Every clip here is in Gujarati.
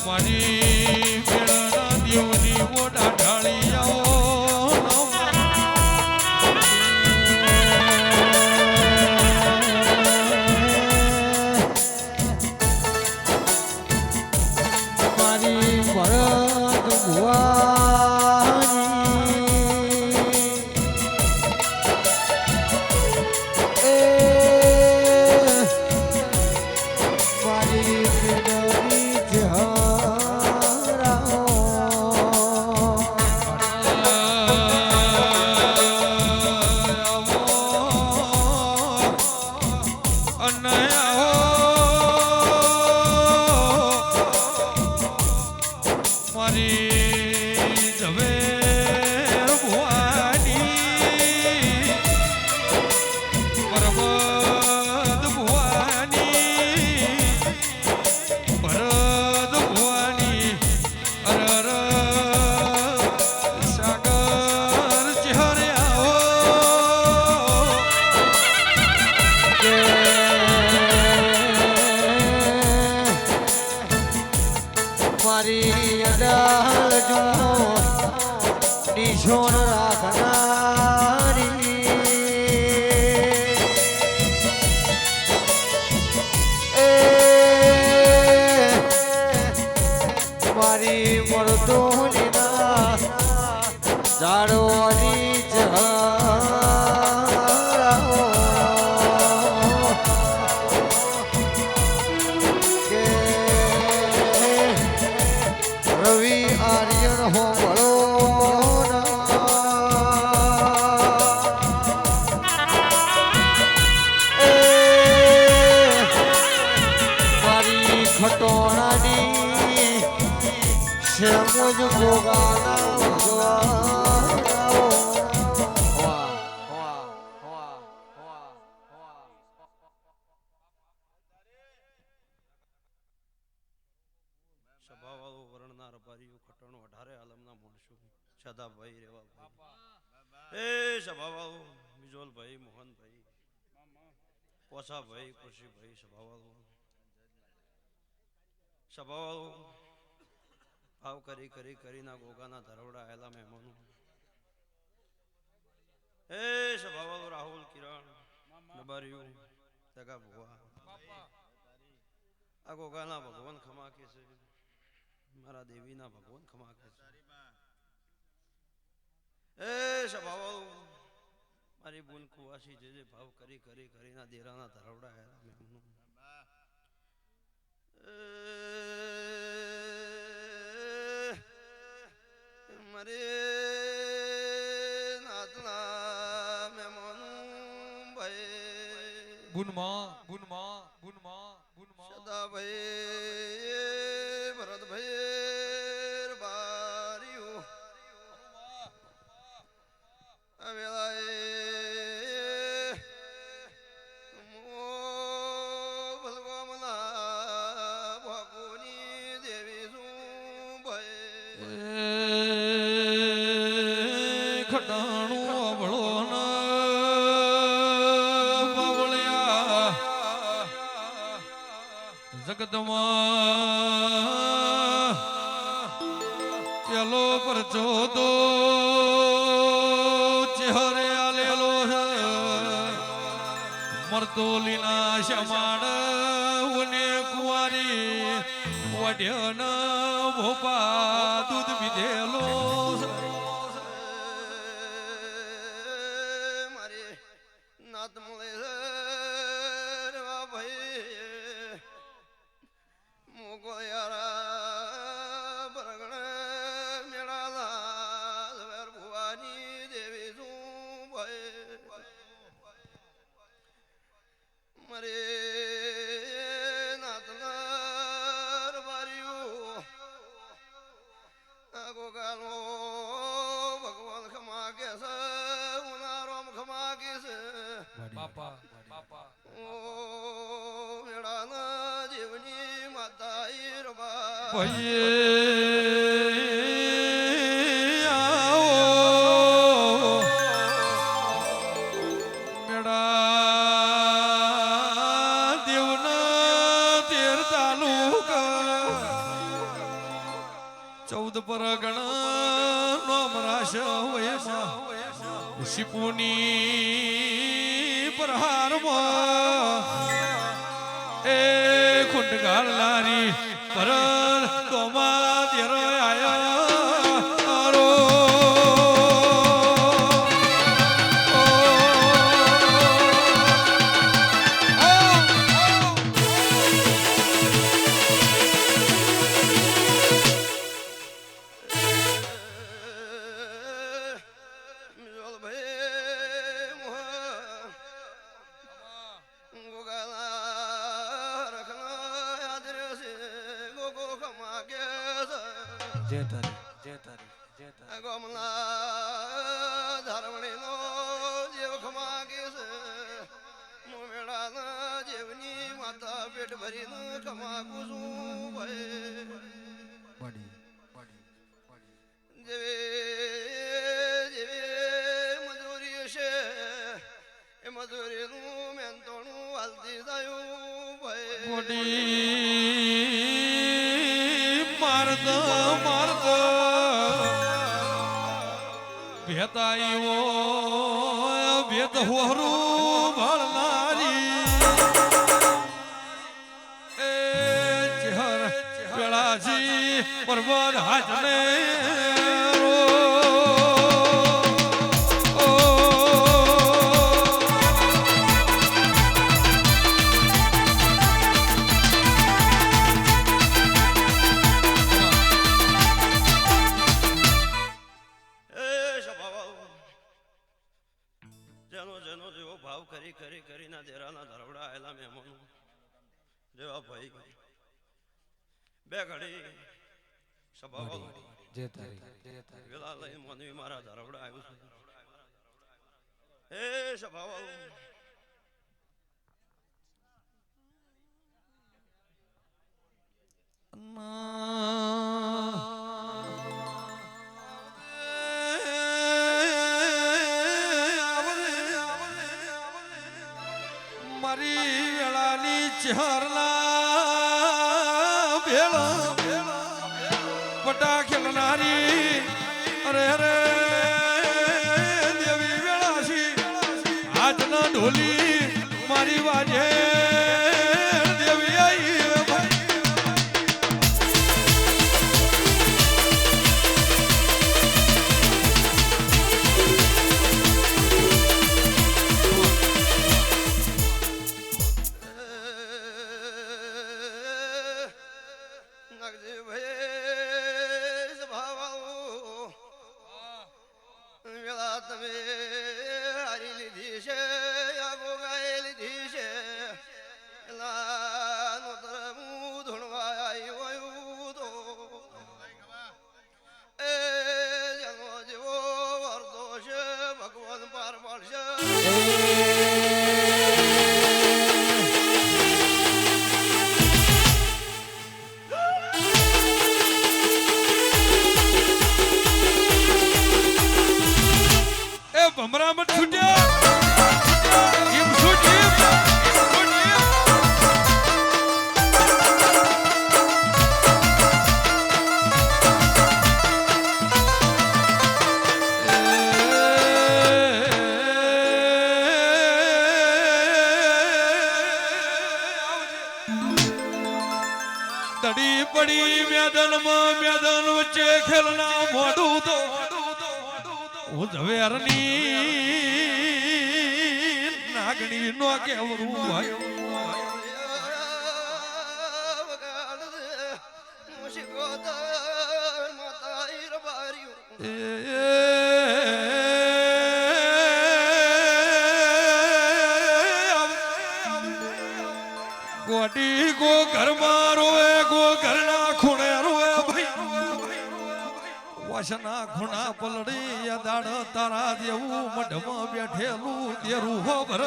મારી મેળાના દેવની મોટા ઢાળિયાઓ મારી ભરત મારી અડાલ જો નિશોન રાખનારી મારી મરદોની ના જાડવાની રવિ આર્યન હો બળો મારી ખટોણાની શ્યામજ ભોગાના સભાવાળો વર્ણના રબારીઓ ખટણો 18 આલમના મોણસો સદાભાઈ રેવા એ સભાવાળો મિજોલભાઈ મોહનભાઈ પોસાભાઈ કૃષિભાઈ સભાવાળો ભાવ કરીના ગોગાના ધરવડા આયેલા મહેમાનો એ સભાવાળો રાહુલ કિરણ નબારીઓ તગા ભુવા આ ગોગાના ભગવાન ખમા કે છે મારા દેવીના ભગવાન ખમા કે છે એ સભાવાળો મારી બોન કુવાસી જે ભાવ કરીના દેરાના ધરવડા આયેલા મહેમાનો મારે નાતના મહેમાનો ભાઈ બુનમાં સદાભાઈ ભરતભાઈ બારીઓ અવેલાએ ભલગોમના ભગોની દેવી શું ભાઈ ખટાણું અવળો બાવળિયા જગતમાં પેલો પરચો તો ચહેરે આલેલો મરતોલીના શમાડ ઉને કુંવારી વઢ્યન ભોપા દૂધ પીધેલો મારી નાત મળે ભાઈ મોગળિયારા બરગણ મેળાલા ઝવેર ભુવાની દેવી શું ભાઈ મારે નાતના રબારીઓ આ ગોગાનો ભગવાન ખમા કે છે ઉનારોમ ખમા કે છે બાપા ઓ મેળાના દેવની માતા ઈરબા ભાઈ આવો મેળા દેવના તેર તાલુકા 14 પરગણા નોમ રાશ વયમાં શિપુની પ્રહારમાં એ ખુંડ ગાળનારી પર તોમા દેરો આયા જય તારી જય તારી જય તારી ગોમના ધારવણીનો જેવ ખમાગે છે મોમેડાના જેવની માતા પેટ ભરીને ખમાગું છું ભાઈ બડી જેવે જેવે મજૂરી છે એ મજૂરીનું મેંતોણું હાલતી થયું ભાઈ મારદ ભેતાઈઓ ભેત હોરું ભળનારી એ ચહર પેળાજી પર્વત હાજને કરીના દેરાના ધરવડા આયેલા મહેમાનો જેવા ભાઈ બે ઘડી સભા જય તારી જય તારી વેલા લઈ મનવી મારા ધરવડા આવ્યું છે એ સભા મારી વેળાની ચહરના ભેળા પટા ખેલનારી અરે અરે દેવી વેળાસી હાથના ઢોલી મારી વાજે દેવી આઈ તમે હારી લીધી છે આગો ગાય લીધી છે હું ધૂણવા આવ્યો તો એ જેનો જેવો વરદો છે ભગવાન પાર પાડશે ભમરામત છૂટ્યા એમ છૂટ્યું દડી પડી મેદાન વચ્ચે ખેલના મોઢું તો હું ઝવેરની નાગણી નો કેવરું ભાઈ ગોટી ગો ઘરમાં રોએ ગો ઘરના ખૂણે રોએ વાસના ખૂણા પલડી દાડ તારા દેવું મઢમાં બેઠેલું દેરું હો ભર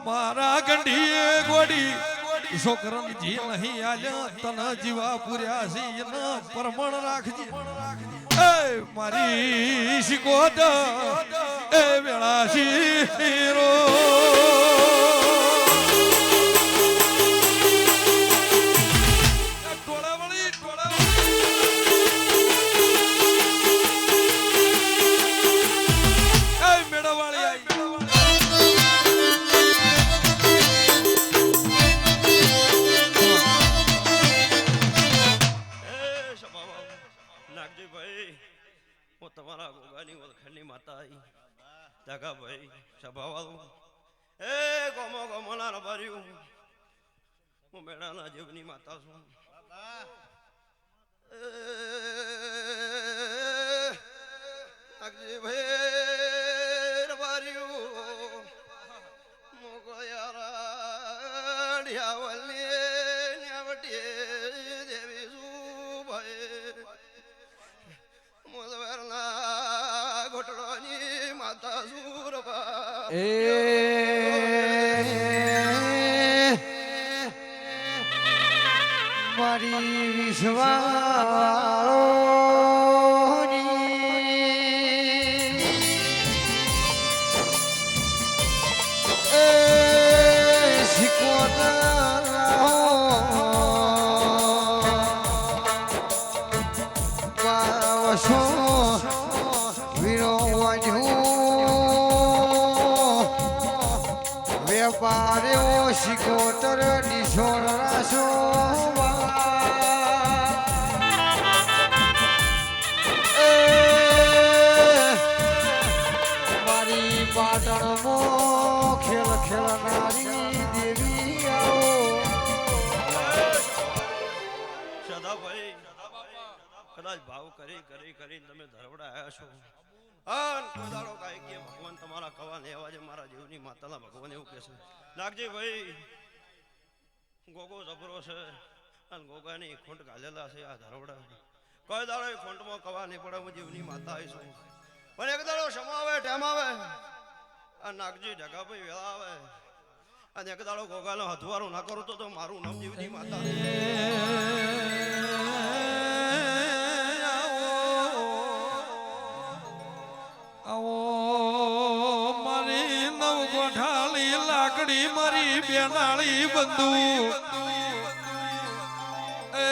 મારા ગંઢીએ ગોડી છોકરન જી નહીં આલ્યા તન જીવા પૂર્યા છે એના પરમણ રાખજે એ મારી શિકોત એ વેળા શીરો જગા ભાઈ સભાવાળું એ ગોમો ગોમોના રબાર્યું હું મેળાના જીવની માતા છું ભાઈ રબાર્યું મોગયારા ઢ્યાવલી ન્યાવટી દેવી શું ભાઈ મોદવરના ઘોટડોની માતા સુરબા એ મારી વિશ્વાસની એ શીખવતા પાવશો વીરો વાજ્યું વેપાર્યો શિકોતર નિશોર રાશો મારી પાટણમાં ખેલ ખેલનારી દેવી આવો સદાભાઈ કદાચ ભાવ કરી તમે ધરવડા આવ્યા છો અન કોદાળો કાય કે ભગવાન તમારા કવાને અવાજે મારા જીવની માતાના ભગવાન એવું કહે છે નાગજી ભાઈ ગોગો જબરો છે અને ગોગાની ખૂંટ ગાલેલા છે આ ધરવડા કોઈ દાડો એ ખૂંટમાં કવા નહીં પડે હું જીવની માતા આવીશું પણ એક દાડો સમાવે ટેમ આવે આ નાગજી ઢગાભાઈ વેળા આવે અને એક દાડો ગોગાનો હથવારું ના કરું તો મારું નામ જીવની માતા આવો મારી નવ ગોઠાળી લાકડી મારી બેનાળી બંદૂક એ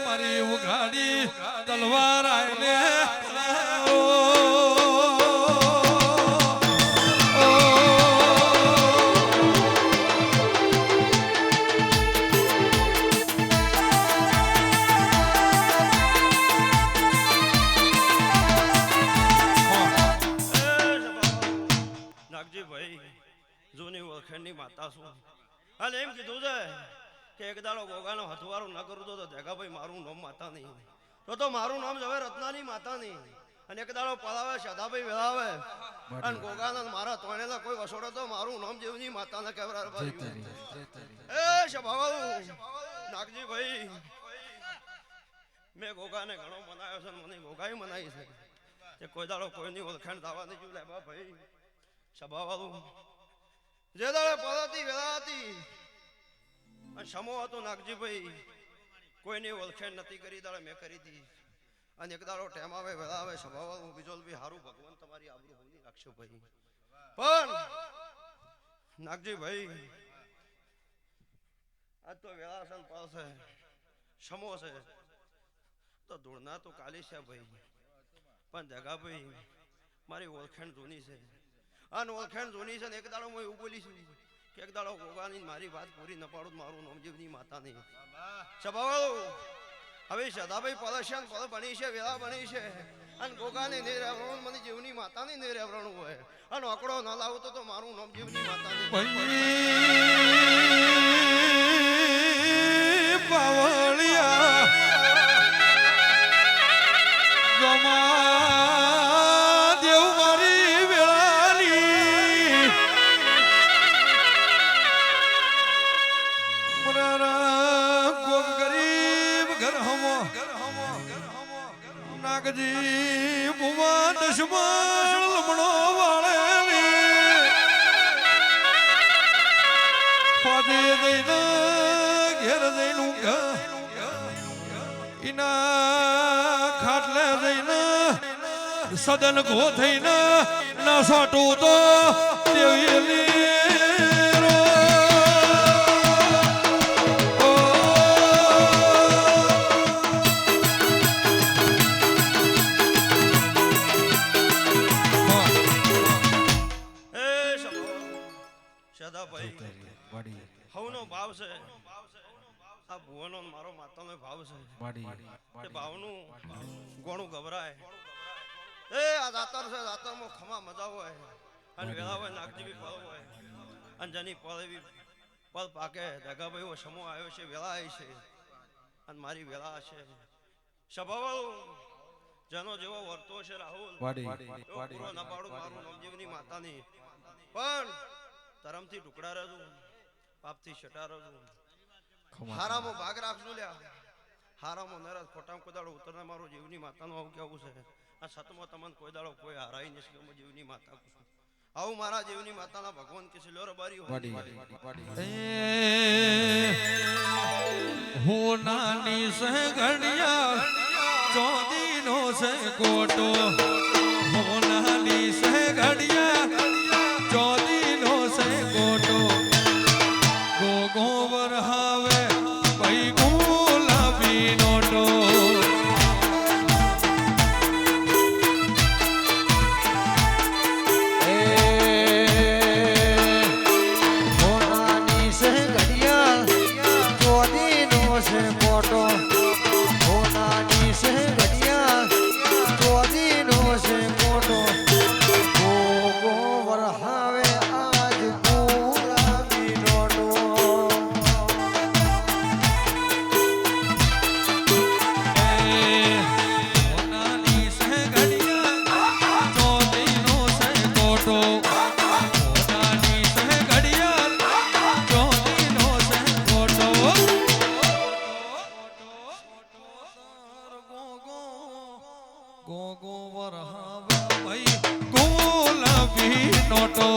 મારી ઉઘાડી તલવાર આઈને જૂની ઓળખેણની માતા છું અને એમ કીધું છે કે એક દાડો ગોગાનો હથવારું ન કરું તો દેખાભાઈ મારું નામ માતા નહીં તો મારું નામ જવે રત્નાની માતા નહીં અને એક દાડો પલાવે સદાભાઈ વેળાવે અને ગોગાના મારા તોણેલા કોઈ વસોડો તો મારું નામ જેવની માતાને કહેવાય એ સભાવાળું નાગજી ભાઈ મેં ગોગાને ઘણો મનાયો છે મને ગોગાઈ મનાઈ છે કે કોઈ દાડો કોઈની ઓળખાણ દાવા નહીં જોઈ લે ભાઈ સભાવાળું જે દાડે પલાતી વેળાતી અને સમો હતો નાગજીભાઈ કોઈની ઓળખાણ નથી કરી દાડે મેં કરી હતી અને એક દાડો ટેમ આવે વેળા આવે સભાવાળું બીજોલ બી હારું ભગવાન તમારી આબરૂ હોની રાખશો ભાઈ પણ નાગજીભાઈ આજ તો વેળા છે પડશે સમો છે તો ધૂળના તો કાલી છે ભાઈ પણ જગાભાઈ મારી ઓળખાણ જૂની છે અને ઓળખાણ જૂની છે ને એક દાડો હું એવું બોલીશું કે એક દાડો ગોગાની મારી વાત પૂરી ન પાડું મારું નોમજીવની માતા નહીં સભાવાળો હવે સદાભાઈ પલશ્યાન પલ બની છે વેળા બની છે અને ગોગાને નહીં રહેવાનું મને જીવની માતાને નહીં રહેવાનું હોય અને અકડો ન લાવું તો મારું નોમજીવની માતા નહીં પાવળિયા દેવ મારી વેળાની કોક ગરીબ ઘર હમો નાગજી બુમા દશમણ લમણો વાળેલી પાદે દઈને ઘેર જઈનું ઇના ખાટલે જઈને સદન ઘો થઈને ના સાટું તો દેવી હવનો ભાવ છે આ ભુવનો મારો માતાનો ભાવ છે એ ભાવનું ગોણું ગભરાય એ આ દાતર છે દાતરમાં ખમા મજા હોય અને વેલા હોય નાગજી બી પલ હોય અને જેની પલ એવી પલ પાકે દગાભાઈ એવો સમૂહ આવ્યો છે વેલા આવી છે અને મારી વેલા છે સ્વભાવ જેનો જેવો વર્તો છે રાહુલ વાડી એવો વાડી પૂરો ના પાડું મારું નવજીવની માતાની પણ ધરમથી ટુકડા રહેતું પાપથી છટા રહેતું હારામાં ભાગ રાખજો લ્યા હારામાં નરસ ખોટામાં કોઈ દાડો ઉતરને મારું જીવની માતાનું આવું કેવું છે આ સતમાં તમને કોઈ દાડો કોઈ હારાઈ નથી કે હું જીવની માતા કહું આવું મારા જીવની માતાના ભગવાન કે છે લ્યો બારી વાડી હું નાની સગડિયા ચોદી નો સે કોટો હું નાની સગડિયા ચોદી નો સે કોટો ગોગોવર હાવે ભાઈ ગુલાબી નોટો ગોગો વરહાવે ભાઈ ગુલાબી નોટો